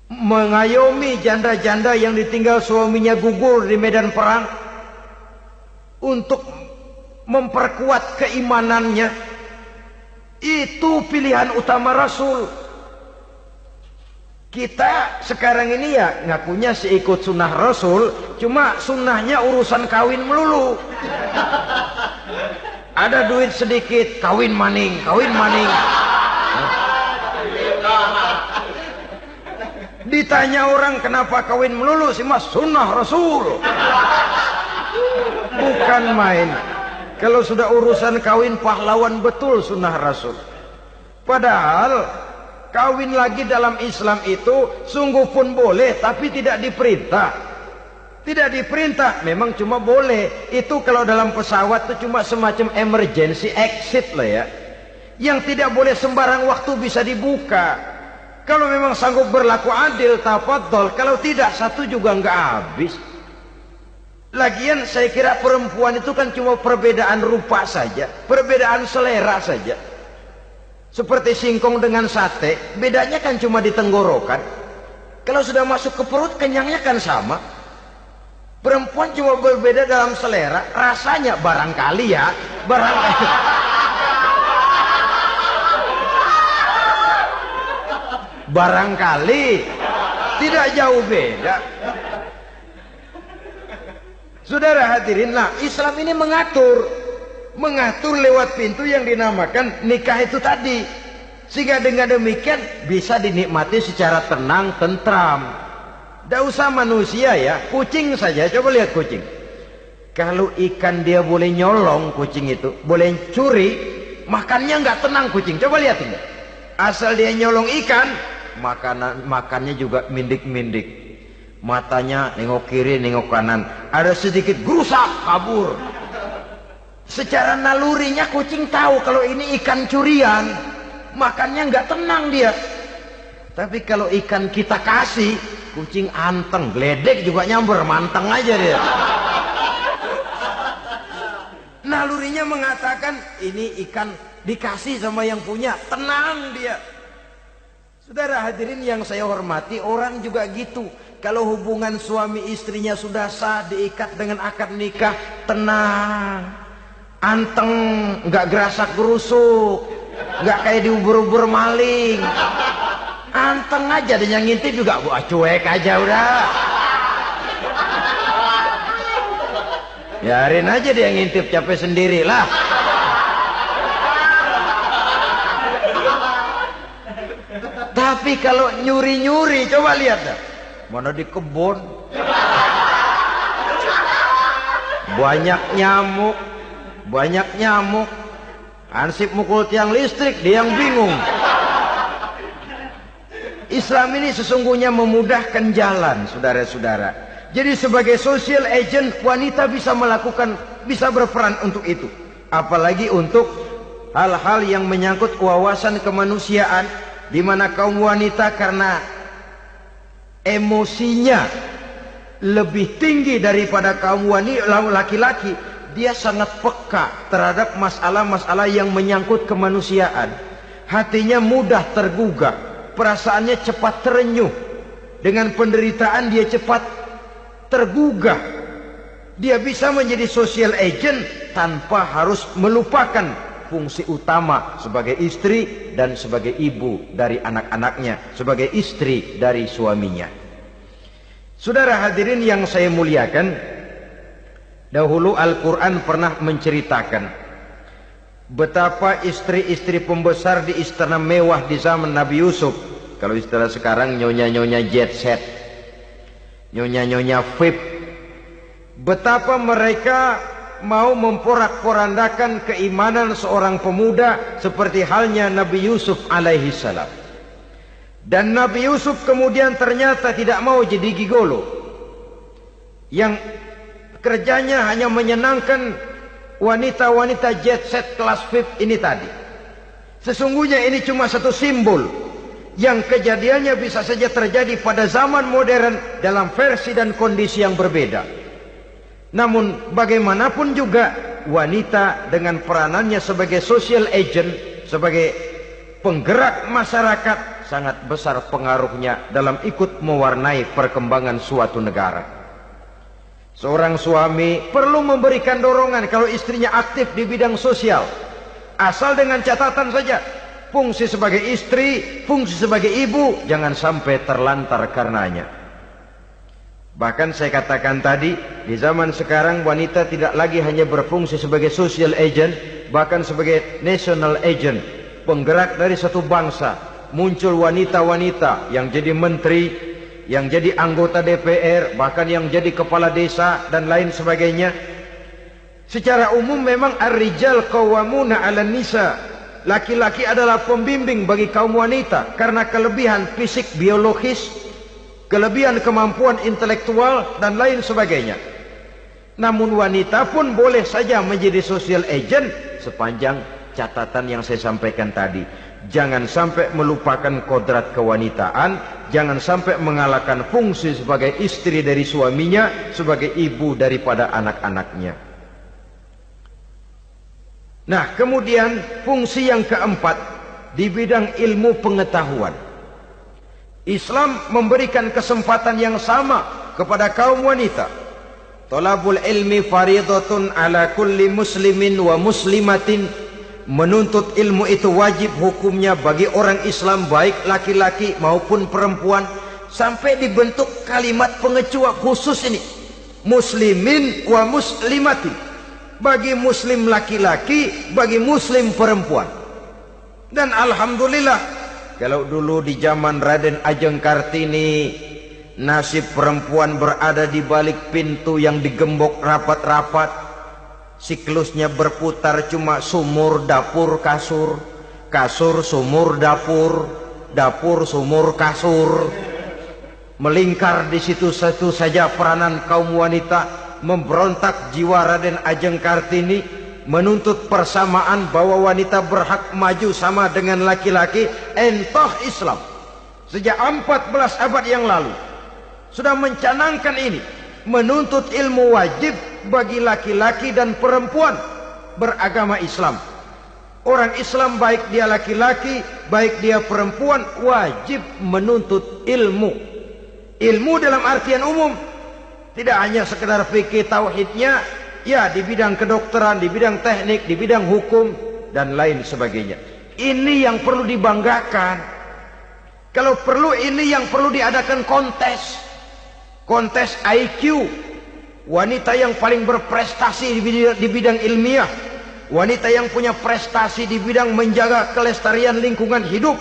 mengayomi janda-janda yang ditinggal suaminya gugur di medan perang, untuk memperkuat keimanannya. Itu pilihan utama Rasul. Kita sekarang ini ya ngakunya sih ikut sunnah Rasul, cuma sunnahnya urusan kawin melulu. Ada duit sedikit, kawin maning, kawin maning. Ditanya orang kenapa kawin melulu, sih mas sunnah Rasul. Bukan main. Kalau sudah urusan kawin pahlawan betul sunnah Rasul. Padahal kawin lagi dalam Islam itu sungguh pun boleh, tapi tidak diperintah. Tidak diperintah, memang cuma boleh. Itu kalau dalam pesawat itu cuma semacam emergency exit lah ya. Yang tidak boleh sembarang waktu bisa dibuka. Kalau memang sanggup berlaku adil, tafadhol. Kalau tidak, satu juga nggak habis. Lagian saya kira perempuan itu kan cuma perbedaan rupa saja, perbedaan selera saja. Seperti singkong dengan sate, bedanya kan cuma di tenggorokan. Kalau sudah masuk ke perut, kenyangnya kan sama. Perempuan cuma berbeda dalam selera, rasanya barangkali ya, barangkali. Barangkali tidak jauh beda. Saudara hadirin, nah Islam ini mengatur. mengatur lewat pintu yang dinamakan nikah itu tadi, sehingga dengan demikian bisa dinikmati secara tenang, tentram. Tidak usah manusia ya, kucing saja. Coba lihat kucing. Kalau ikan dia boleh nyolong, kucing itu boleh curi, makannya nggak tenang kucing. Coba lihat ini. Asal dia nyolong ikan, makannya juga mindik-mindik. Matanya nengok kiri, nengok kanan. Ada sedikit gerusak, kabur. Secara nalurinya kucing tahu kalau ini ikan curian, makannya nggak tenang dia. Tapi kalau ikan kita kasih, kucing anteng, geledek juga nyamber, manteng aja dia. Nalurinya mengatakan ini ikan dikasih sama yang punya, tenang dia. Saudara hadirin yang saya hormati, orang juga gitu. Kalau hubungan suami istrinya sudah sah, diikat dengan akad nikah, tenang, anteng, nggak gerasak gerusuk, nggak kayak diubur-ubur maling, anteng aja. Dan yang ngintip juga buat cuek aja udah. Biarin aja dia ngintip, capek sendirilah. Tapi kalau nyuri-nyuri, coba lihat dah. Mana di kebun banyak nyamuk, ansip mukul tiang listrik, dia yang bingung. Islam ini sesungguhnya memudahkan jalan, saudara-saudara. Jadi sebagai social agent, wanita bisa melakukan, bisa berperan untuk itu. Apalagi untuk hal-hal yang menyangkut wawasan kemanusiaan, di mana kaum wanita karena emosinya lebih tinggi daripada kaum wanita laki-laki, dia sangat peka terhadap masalah-masalah yang menyangkut kemanusiaan. Hatinya mudah tergugah, perasaannya cepat terenyuh. Dengan penderitaan dia cepat tergugah. Dia bisa menjadi social agent tanpa harus melupakan fungsi utama sebagai istri dan sebagai ibu dari anak-anaknya, sebagai istri dari suaminya. Saudara hadirin yang saya muliakan, dahulu Al-Quran pernah menceritakan betapa istri-istri pembesar di istana mewah di zaman Nabi Yusuf. Kalau istilah sekarang nyonya-nyonya jet set, nyonya-nyonya VIP, betapa mereka mau memporak-porandakan keimanan seorang pemuda seperti halnya Nabi Yusuf alaihi salam. Dan Nabi Yusuf kemudian ternyata tidak mau jadi gigolo yang kerjanya hanya menyenangkan wanita-wanita jet set kelas VIP ini tadi. Sesungguhnya ini cuma satu simbol yang kejadiannya bisa saja terjadi pada zaman modern dalam versi dan kondisi yang berbeda. Namun bagaimanapun juga wanita dengan peranannya sebagai social agent, sebagai penggerak masyarakat, sangat besar pengaruhnya dalam ikut mewarnai perkembangan suatu negara. Seorang suami perlu memberikan dorongan kalau istrinya aktif di bidang sosial, asal dengan catatan saja, fungsi sebagai istri, fungsi sebagai ibu jangan sampai terlantar karenanya. Bahkan saya katakan tadi, di zaman sekarang wanita tidak lagi hanya berfungsi sebagai social agent, bahkan sebagai national agent, penggerak dari satu bangsa. Muncul wanita-wanita yang jadi menteri, yang jadi anggota DPR, bahkan yang jadi kepala desa dan lain sebagainya. Secara umum memang ar-rijal qawwamuna 'alan nisa. Laki-laki adalah pembimbing bagi kaum wanita karena kelebihan fisik biologis, kelebihan kemampuan intelektual dan lain sebagainya. Namun wanita pun boleh saja menjadi social agent sepanjang catatan yang saya sampaikan tadi. Jangan sampai melupakan kodrat kewanitaan, jangan sampai mengalahkan fungsi sebagai istri dari suaminya, sebagai ibu daripada anak-anaknya. Nah, kemudian fungsi yang keempat di bidang ilmu pengetahuan. Islam memberikan kesempatan yang sama kepada kaum wanita. Thalabul ilmi faridatun ala kulli muslimin wa muslimatin. Menuntut ilmu itu wajib hukumnya bagi orang Islam, baik laki-laki maupun perempuan. Sampai dibentuk kalimat pengecua khusus ini, muslimin wa muslimatin. bagi muslim laki-laki, bagi muslim perempuan. Dan alhamdulillah, kalau dulu di zaman Raden Ajeng Kartini, nasib perempuan berada di balik pintu yang digembok rapat-rapat, siklusnya berputar cuma sumur, dapur, kasur, kasur, sumur, dapur, dapur, sumur, kasur. Melingkar di situ satu saja peranan kaum wanita. Memberontak jiwa Raden Ajeng Kartini, menuntut persamaan bahwa wanita berhak maju sama dengan laki-laki. Entah Islam sejak 14 abad yang lalu sudah mencanangkan ini, menuntut ilmu wajib bagi laki-laki dan perempuan beragama Islam. Orang Islam baik dia laki-laki, baik dia perempuan, wajib menuntut ilmu. Ilmu dalam artian umum, tidak hanya sekedar fikih tauhidnya, ya di bidang kedokteran, di bidang teknik, di bidang hukum dan lain sebagainya. Ini yang perlu dibanggakan. Kalau perlu, ini yang perlu diadakan kontes. Kontes IQ. Wanita yang paling berprestasi di bidang ilmiah, wanita yang punya prestasi di bidang menjaga kelestarian lingkungan hidup,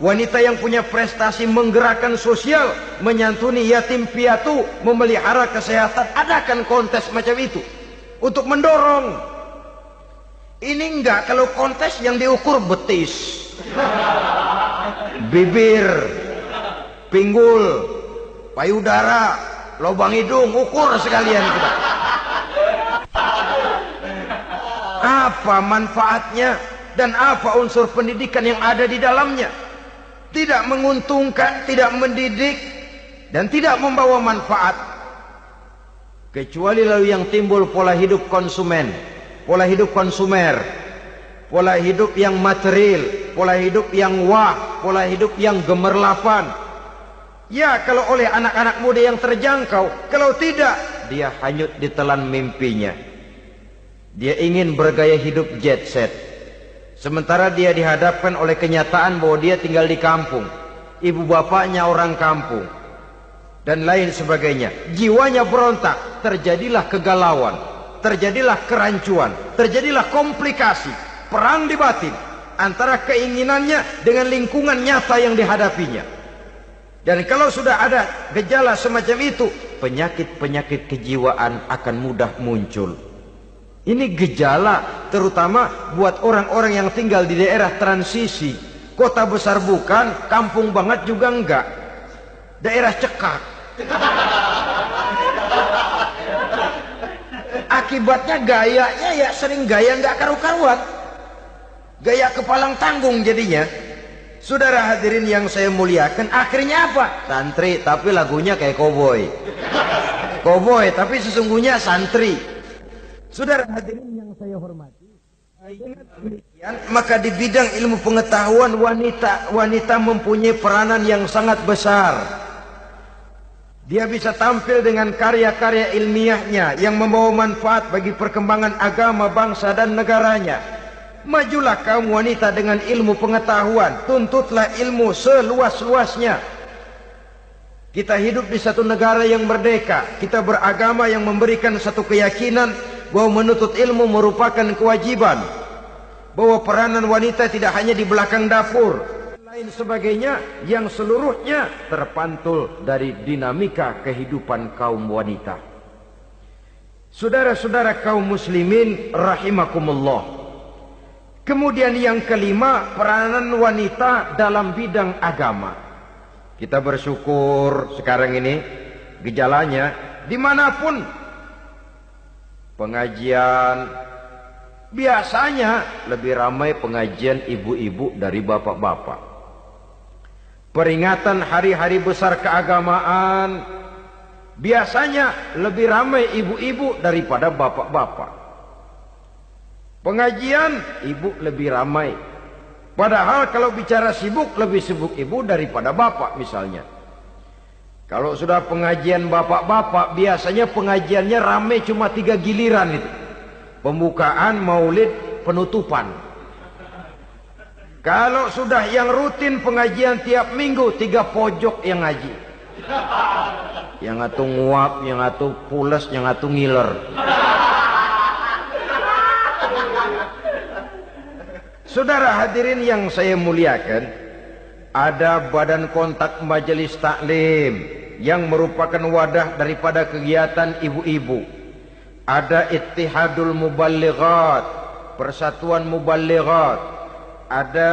wanita yang punya prestasi menggerakkan sosial, menyantuni yatim piatu, memelihara kesehatan. Adakan kontes macam itu untuk mendorong. Ini enggak, kalau kontes yang diukur betis, bibir, pinggul, payudara, lubang hidung, ukur sekalian kita. Apa manfaatnya dan apa unsur pendidikan yang ada di dalamnya? Tidak menguntungkan, tidak mendidik, dan tidak membawa manfaat. Kecuali lalu yang timbul pola hidup konsumen, pola hidup konsumer, pola hidup yang material, pola hidup yang wah, pola hidup yang gemerlapan. Ya, kalau oleh anak-anak muda yang terjangkau. Kalau tidak, dia hanyut ditelan mimpinya. Dia ingin bergaya hidup jet set, sementara dia dihadapkan oleh kenyataan bahwa dia tinggal di kampung, ibu bapaknya orang kampung, dan lain sebagainya. Jiwanya berontak, terjadilah kegalauan, terjadilah kerancuan, terjadilah komplikasi, perang di batin antara keinginannya dengan lingkungan nyata yang dihadapinya. Dan kalau sudah ada gejala semacam itu, penyakit-penyakit kejiwaan akan mudah muncul. Ini gejala terutama buat orang-orang yang tinggal di daerah transisi. Kota besar bukan, kampung banget juga enggak. Daerah cekak. Akibatnya gayanya ya sering gaya enggak karu-karuan. Gaya kepalang tanggung jadinya. Saudara hadirin yang saya muliakan, akhirnya apa? Santri tapi lagunya kayak koboi. Koboi tapi sesungguhnya santri. Saudara hadirin yang saya hormati, maka di bidang ilmu pengetahuan wanita mempunyai peranan yang sangat besar. Dia bisa tampil dengan karya-karya ilmiahnya yang membawa manfaat bagi perkembangan agama, bangsa dan negaranya. Majulah kaum wanita dengan ilmu pengetahuan, tuntutlah ilmu seluas-luasnya. Kita hidup di satu negara yang merdeka, kita beragama yang memberikan satu keyakinan bahwa menuntut ilmu merupakan kewajiban, bahwa peranan wanita tidak hanya di belakang dapur, lain sebagainya yang seluruhnya terpantul dari dinamika kehidupan kaum wanita. Saudara-saudara kaum muslimin rahimakumullah. Kemudian yang kelima, peranan wanita dalam bidang agama. Kita bersyukur sekarang ini gejalanya dimanapun pengajian, biasanya lebih ramai pengajian ibu-ibu dari bapak-bapak. Peringatan hari-hari besar keagamaan, biasanya lebih ramai ibu-ibu daripada bapak-bapak. Pengajian, ibu lebih ramai. Padahal kalau bicara sibuk, lebih sibuk ibu daripada bapak misalnya. Kalau sudah pengajian bapak-bapak, biasanya pengajiannya ramai cuma 3 giliran itu. Pembukaan, maulid, penutupan. Kalau sudah yang rutin pengajian tiap minggu, 3 pojok yang ngaji. Yang atu nguap, yang atu pules, yang atu ngiler. Saudara hadirin yang saya muliakan, ada badan kontak majelis taklim yang merupakan wadah daripada kegiatan ibu-ibu. Ada Ittihadul Muballighat, Persatuan Muballighat. Ada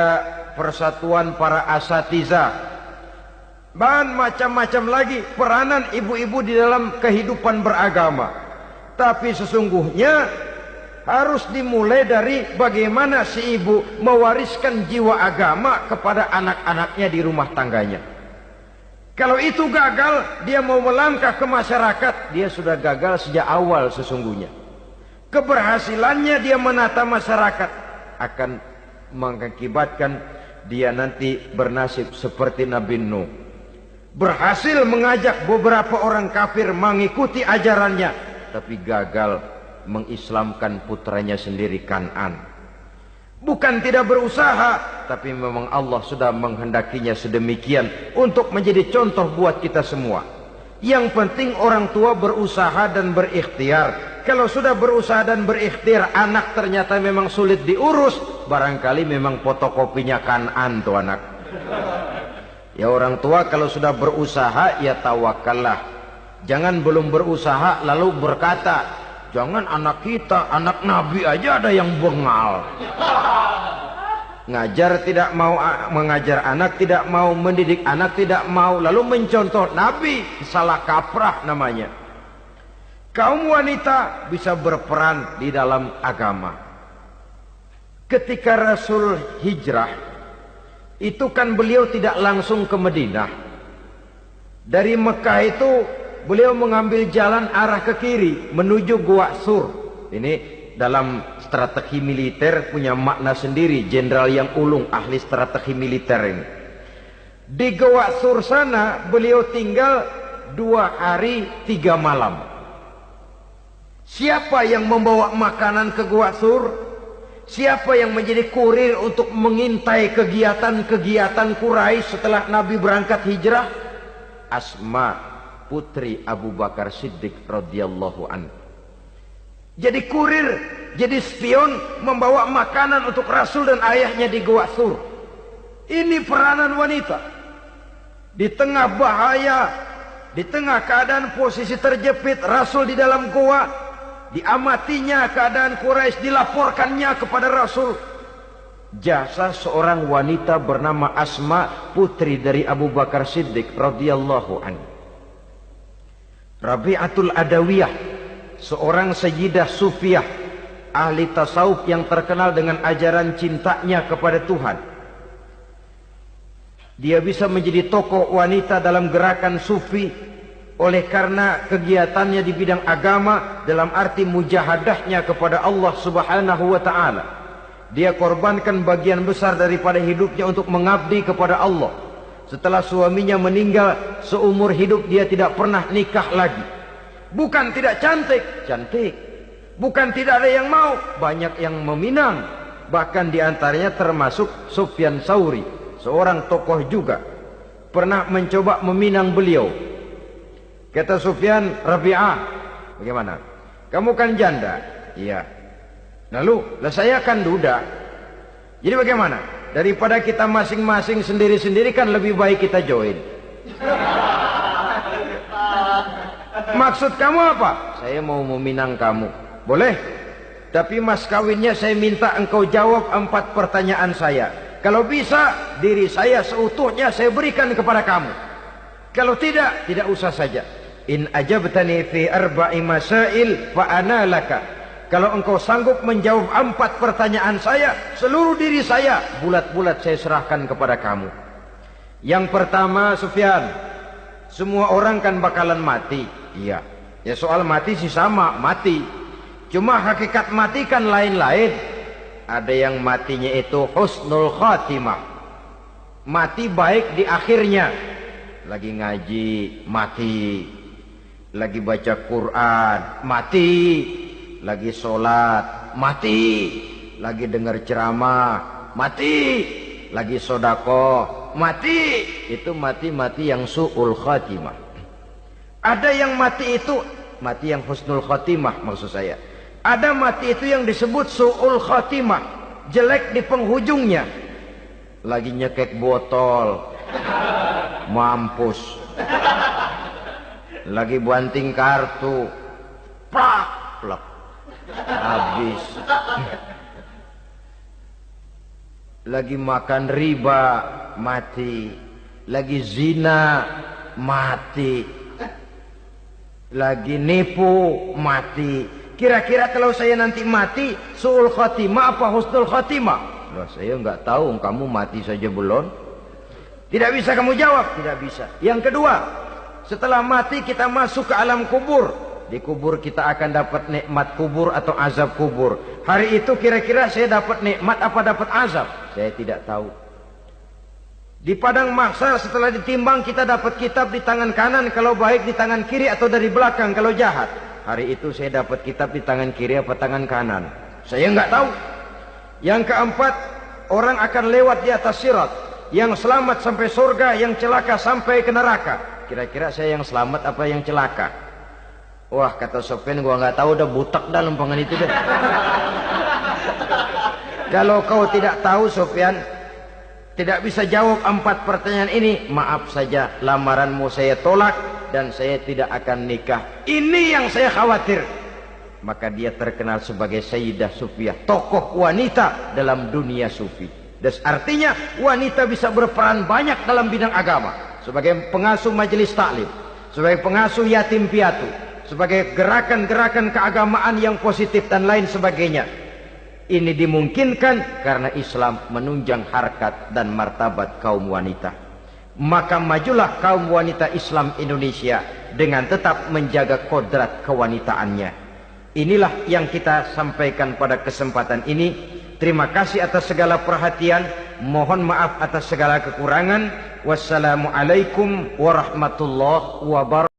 Persatuan Para Asatizah. Dan macam-macam lagi peranan ibu-ibu di dalam kehidupan beragama. Tapi sesungguhnya harus dimulai dari bagaimana si ibu mewariskan jiwa agama kepada anak-anaknya di rumah tangganya. Kalau itu gagal, dia mau melangkah ke masyarakat, dia sudah gagal sejak awal sesungguhnya. Keberhasilannya dia menata masyarakat akan mengakibatkan dia nanti bernasib seperti Nabi Nuh. Berhasil mengajak beberapa orang kafir mengikuti ajarannya, tapi gagal mengislamkan putranya sendiri Kan'an. Bukan tidak berusaha, tapi memang Allah sudah menghendakinya sedemikian untuk menjadi contoh buat kita semua. Yang penting orang tua berusaha dan berikhtiar. Kalau sudah berusaha dan berikhtiar, anak ternyata memang sulit diurus, barangkali memang fotokopinya Kan'an tuh anak. Ya orang tua kalau sudah berusaha, ya tawakallah. Jangan belum berusaha lalu berkata, jangan anak kita, anak Nabi aja ada yang bengal. Ngajar tidak mau, mengajar anak tidak mau, mendidik anak tidak mau, lalu mencontoh Nabi, salah kaprah namanya. Kaum wanita bisa berperan di dalam agama. Ketika Rasul hijrah, itu kan beliau tidak langsung ke Madinah. Dari Mekah itu beliau mengambil jalan arah ke kiri menuju Gua Sur. Ini dalam strategi militer punya makna sendiri. Jenderal yang ulung, ahli strategi militer ini. Di Gua Sur sana beliau tinggal 2 hari 3 malam. Siapa yang membawa makanan ke Gua Sur? Siapa yang menjadi kurir untuk mengintai kegiatan-kegiatan Quraisy setelah Nabi berangkat hijrah? Asma, putri Abu Bakar Siddiq radhiyallahu anhu. Jadi kurir, jadi spion, membawa makanan untuk Rasul dan ayahnya di Gua Sur. Ini peranan wanita. Di tengah bahaya, di tengah keadaan posisi terjepit, Rasul di dalam gua, diamatinya keadaan Quraisy, dilaporkannya kepada Rasul. Jasa seorang wanita bernama Asma, putri dari Abu Bakar Siddiq radhiyallahu anhu. Rabi'atul Adawiyah, seorang sayyidah sufiyah, ahli tasawuf yang terkenal dengan ajaran cintanya kepada Tuhan. Dia bisa menjadi tokoh wanita dalam gerakan sufi oleh karena kegiatannya di bidang agama dalam arti mujahadahnya kepada Allah Subhanahu wa taala. Dia korbankan bagian besar daripada hidupnya untuk mengabdi kepada Allah. Setelah suaminya meninggal, seumur hidup dia tidak pernah nikah lagi. Bukan tidak cantik, cantik. Bukan tidak ada yang mau, banyak yang meminang. Bahkan diantaranya termasuk Sufyan Tsauri, seorang tokoh juga. Pernah mencoba meminang beliau. Kata Sufyan, Rabi'ah, bagaimana? Kamu kan janda? Iya. Lalu, lah saya kan duda. Jadi bagaimana? Daripada kita masing-masing sendiri-sendiri kan lebih baik kita join. Maksud kamu apa? Saya mau meminang kamu. Boleh? Tapi mas kawinnya saya minta engkau jawab 4 pertanyaan saya. Kalau bisa, diri saya seutuhnya saya berikan kepada kamu. Kalau tidak, tidak usah saja. In ajabtani fi 4 masail fa ana laka. Kalau engkau sanggup menjawab 4 pertanyaan saya, seluruh diri saya bulat-bulat saya serahkan kepada kamu. Yang pertama, Sufyan, semua orang kan bakalan mati. Iya. Ya soal mati sih sama, mati. Cuma hakikat mati kan lain-lain. Ada yang matinya itu husnul khatimah. Mati baik di akhirnya. Lagi ngaji, mati. Lagi baca Quran, mati. Lagi sholat, mati. Lagi dengar ceramah, mati. Lagi sodako, mati. Itu mati-mati yang su'ul khatimah. Ada yang mati itu mati yang husnul khatimah maksud saya. Ada mati itu yang disebut su'ul khatimah, jelek di penghujungnya. Lagi nyekek botol, mampus. Lagi banting kartu, plak, plak, habis. Lagi makan riba, mati. Lagi zina, mati. Lagi nipu, mati. Kira-kira kalau saya nanti mati, su'ul khatimah apa husnul khatimah? Loh, saya nggak tahu, kamu mati saja belum. Tidak bisa kamu jawab, tidak bisa. Yang kedua, setelah mati kita masuk ke alam kubur. Di kubur kita akan dapat nikmat kubur atau azab kubur. Hari itu kira-kira saya dapat nikmat apa dapat azab? Saya tidak tahu. Di padang mahsyar setelah ditimbang kita dapat kitab di tangan kanan kalau baik, di tangan kiri atau dari belakang kalau jahat. Hari itu saya dapat kitab di tangan kiri apa tangan kanan? Saya nggak tahu. Yang keempat, orang akan lewat di atas sirat. Yang selamat sampai surga, yang celaka sampai ke neraka. Kira-kira saya yang selamat apa yang celaka? Wah, kata Sofyan, gua nggak tahu, udah butak dah lempangan itu deh. Kalau kau tidak tahu, Sofyan, tidak bisa jawab 4 pertanyaan ini, maaf saja, lamaranmu saya tolak dan saya tidak akan nikah. Ini yang saya khawatir. Maka dia terkenal sebagai Sayyidah Sufiyah, tokoh wanita dalam dunia sufi. Dan artinya wanita bisa berperan banyak dalam bidang agama, sebagai pengasuh majelis taklim, sebagai pengasuh yatim piatu, sebagai gerakan-gerakan keagamaan yang positif dan lain sebagainya. Ini dimungkinkan karena Islam menunjang harkat dan martabat kaum wanita. Maka majulah kaum wanita Islam Indonesia dengan tetap menjaga kodrat kewanitaannya. Inilah yang kita sampaikan pada kesempatan ini. Terima kasih atas segala perhatian. Mohon maaf atas segala kekurangan. Wassalamualaikum warahmatullahi wabarakatuh.